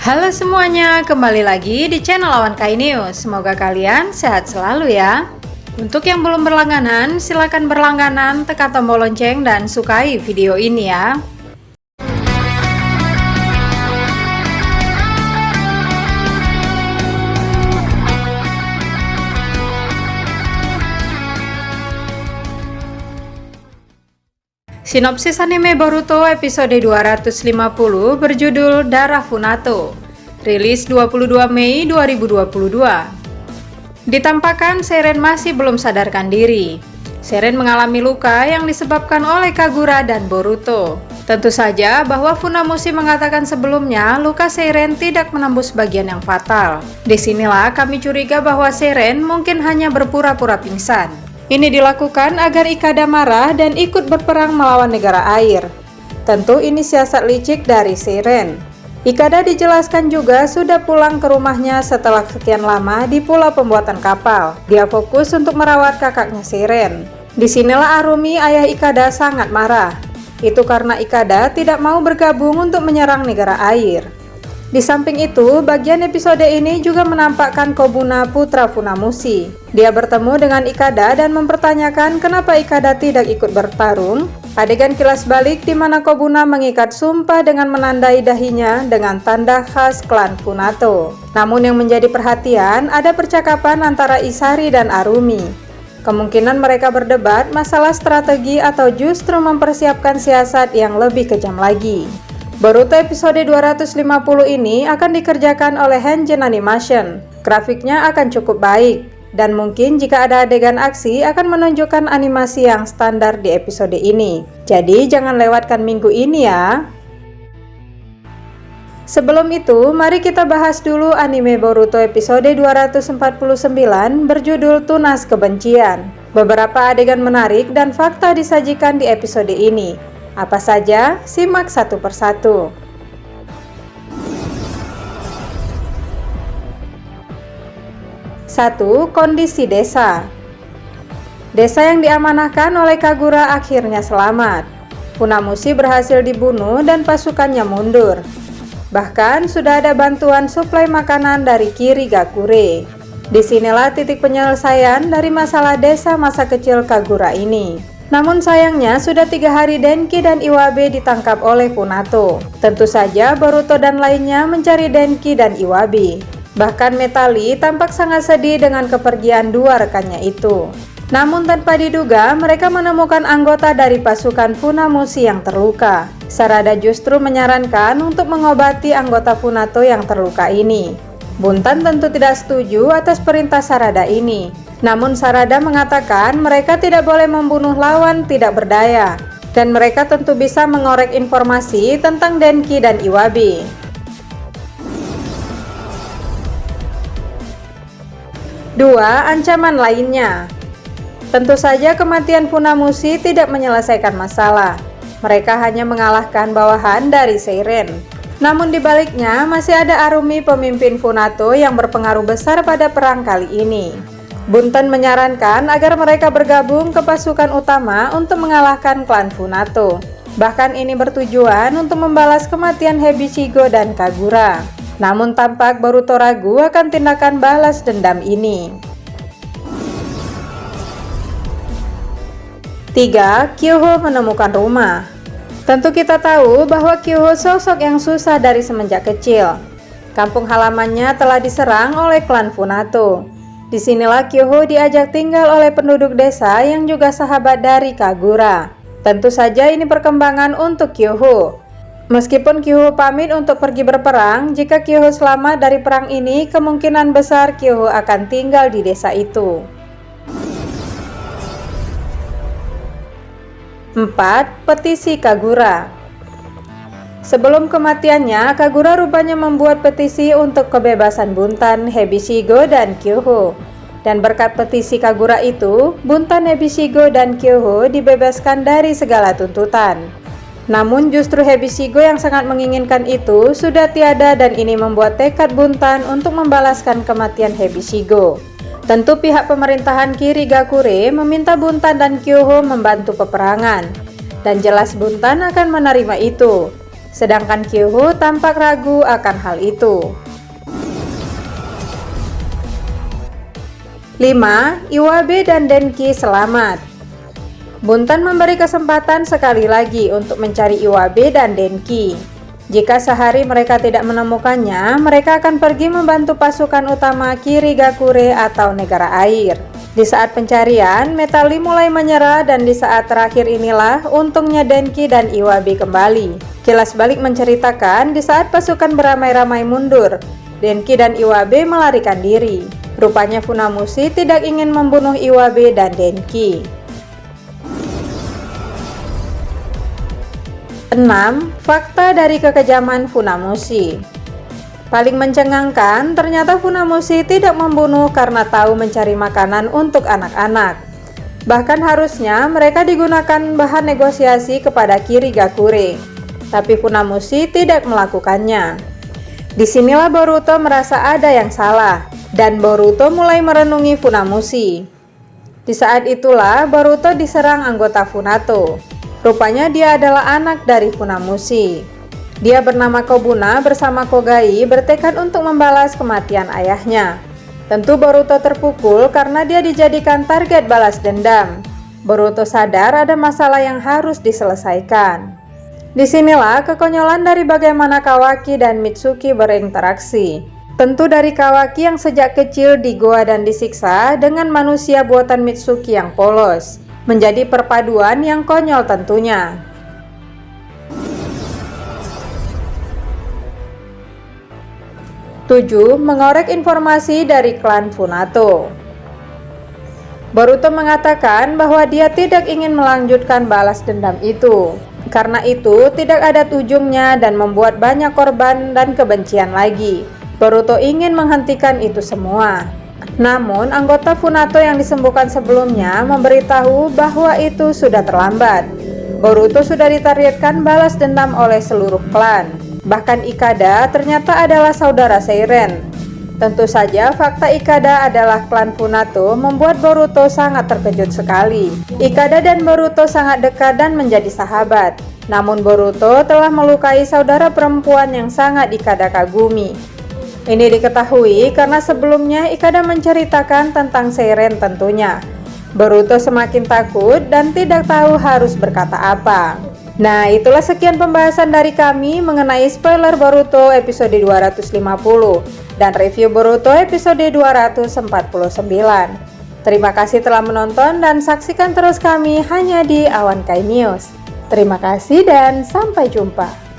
Halo semuanya, kembali lagi di channel Awan Kai News. Semoga kalian sehat selalu ya. Untuk yang belum berlangganan, silakan berlangganan, tekan tombol lonceng dan sukai video ini ya. Sinopsis anime Boruto episode 250 berjudul Darah Funato. Rilis 22 Mei 2022. Ditampakkan Seiren masih belum sadarkan diri. Seiren mengalami luka yang disebabkan oleh Kagura dan Boruto. Tentu saja bahwa Funamushi mengatakan sebelumnya luka Seiren tidak menembus bagian yang fatal. Disinilah kami curiga bahwa Seiren mungkin hanya berpura-pura pingsan. Ini dilakukan agar Ikada marah dan ikut berperang melawan negara air. Tentu ini siasat licik dari Seiren. Ikada dijelaskan juga sudah pulang ke rumahnya setelah sekian lama di pulau pembuatan kapal. Dia fokus untuk merawat kakaknya Seiren. Disinilah Arumi, ayah Ikada, sangat marah. Itu karena Ikada tidak mau bergabung untuk menyerang negara air. Di samping itu, bagian episode ini juga menampakkan Kobuna, putra Funamushi. Dia bertemu dengan Ikada dan mempertanyakan kenapa Ikada tidak ikut bertarung. Adegan kilas balik di mana Kobuna mengikat sumpah dengan menandai dahinya dengan tanda khas klan Funato. Namun yang menjadi perhatian ada percakapan antara Isari dan Arumi. Kemungkinan mereka berdebat masalah strategi atau justru mempersiapkan siasat yang lebih kejam lagi. Boruto episode 250 ini akan dikerjakan oleh Hanjin Animation. Grafiknya akan cukup baik, dan mungkin jika ada adegan aksi akan menunjukkan animasi yang standar di episode ini. Jadi jangan lewatkan minggu ini ya. Sebelum itu, mari kita bahas dulu anime Boruto episode 249 berjudul Tunas Kebencian. Beberapa adegan menarik dan fakta disajikan di episode ini. Apa saja? Simak satu persatu. 1. Kondisi desa. Desa yang diamanahkan oleh Kagura akhirnya selamat. Funamushi berhasil dibunuh dan pasukannya mundur. Bahkan sudah ada bantuan suplai makanan dari Kirigakure. Disinilah titik penyelesaian dari masalah desa masa kecil Kagura ini. Namun sayangnya sudah 3 hari Denki dan Iwabe ditangkap oleh Funato. Tentu saja Boruto dan lainnya mencari Denki dan Iwabe. Bahkan Metali tampak sangat sedih dengan kepergian dua rekannya itu. Namun tanpa diduga mereka menemukan anggota dari pasukan Funamushi yang terluka. Sarada justru menyarankan untuk mengobati anggota Funato yang terluka ini. Buntan tentu tidak setuju atas perintah Sarada ini. Namun Sarada mengatakan mereka tidak boleh membunuh lawan tidak berdaya, dan mereka tentu bisa mengorek informasi tentang Denki dan Iwabe. 2. Ancaman lainnya. Tentu saja kematian Funamushi tidak menyelesaikan masalah. Mereka hanya mengalahkan bawahan dari Seiren. Namun dibaliknya masih ada Arumi, pemimpin Funato yang berpengaruh besar pada perang kali ini. Buntan menyarankan agar mereka bergabung ke pasukan utama untuk mengalahkan klan Funato. Bahkan ini bertujuan untuk membalas kematian Hebishigo dan Kagura. Namun tampak Boruto ragu akan tindakan balas dendam ini. 3. Kyoho menemukan rumah. Tentu kita tahu bahwa Kyoho sosok yang susah dari semenjak kecil. Kampung halamannya telah diserang oleh klan Funato. Disinilah Kyoho diajak tinggal oleh penduduk desa yang juga sahabat dari Kagura. Tentu saja ini perkembangan untuk Kyoho. Meskipun Kyoho pamit untuk pergi berperang, jika Kyoho selamat dari perang ini, kemungkinan besar Kyoho akan tinggal di desa itu. 4. Petisi Kagura. Sebelum kematiannya, Kagura rupanya membuat petisi untuk kebebasan Buntan, Hebishigo, dan Kyoho. Dan berkat petisi Kagura itu, Buntan, Hebishigo, dan Kyoho dibebaskan dari segala tuntutan. Namun justru Hebishigo yang sangat menginginkan itu sudah tiada, dan ini membuat tekad Buntan untuk membalaskan kematian Hebishigo. Tentu pihak pemerintahan Kirigakure meminta Buntan dan Kyoho membantu peperangan. Dan jelas Buntan akan menerima itu. sedangkan Kyoho tampak ragu akan hal itu. 5. Iwabe dan Denki selamat. Buntan memberi kesempatan sekali lagi untuk mencari Iwabe dan Denki. Jika sehari mereka tidak menemukannya, mereka akan pergi membantu pasukan utama Kirigakure atau negara air. Di saat pencarian, Metali mulai menyerah dan di saat terakhir inilah untungnya Denki dan Iwabe kembali. Kilas balik menceritakan di saat pasukan beramai-ramai mundur, Denki dan Iwabe melarikan diri. Rupanya Funamushi tidak ingin membunuh Iwabe dan Denki. 6. Fakta dari kekejaman Funamushi. Paling mencengangkan, ternyata Funamushi tidak membunuh karena tahu mencari makanan untuk anak-anak. Bahkan harusnya mereka digunakan bahan negosiasi kepada Kirigakure, tapi Funamushi tidak melakukannya. Disinilah Boruto merasa ada yang salah, dan Boruto mulai merenungi Funamushi. Di saat itulah Boruto diserang anggota Funato. Rupanya dia adalah anak dari Funamushi. Dia bernama Kobuna bersama Kogai bertekad untuk membalas kematian ayahnya. Tentu Boruto terpukul karena dia dijadikan target balas dendam. Boruto sadar ada masalah yang harus diselesaikan. Disinilah kekonyolan dari bagaimana Kawaki dan Mitsuki berinteraksi. Tentu dari Kawaki yang sejak kecil di goa dan disiksa dengan manusia buatan Mitsuki yang polos. Menjadi perpaduan yang konyol tentunya. 7. Mengorek informasi dari klan Funato. Boruto mengatakan bahwa dia tidak ingin melanjutkan balas dendam itu. Karena itu tidak ada ujungnya dan membuat banyak korban dan kebencian lagi. Boruto ingin menghentikan itu semua. Namun anggota Funato yang disembuhkan sebelumnya memberitahu bahwa itu sudah terlambat. Boruto sudah ditargetkan balas dendam oleh seluruh klan. Bahkan Ikada ternyata adalah saudara Seiren. Tentu saja fakta Ikada adalah klan Funato membuat Boruto sangat terkejut sekali. Ikada dan Boruto sangat dekat dan menjadi sahabat. Namun Boruto telah melukai saudara perempuan yang sangat Ikada kagumi. Ini diketahui karena sebelumnya Ikada menceritakan tentang Seiren tentunya. Boruto semakin takut dan tidak tahu harus berkata apa. Nah, itulah sekian pembahasan dari kami mengenai spoiler Boruto episode 250 dan review Boruto episode 249. Terima kasih telah menonton dan saksikan terus kami hanya di Awan Kai News. Terima kasih dan sampai jumpa.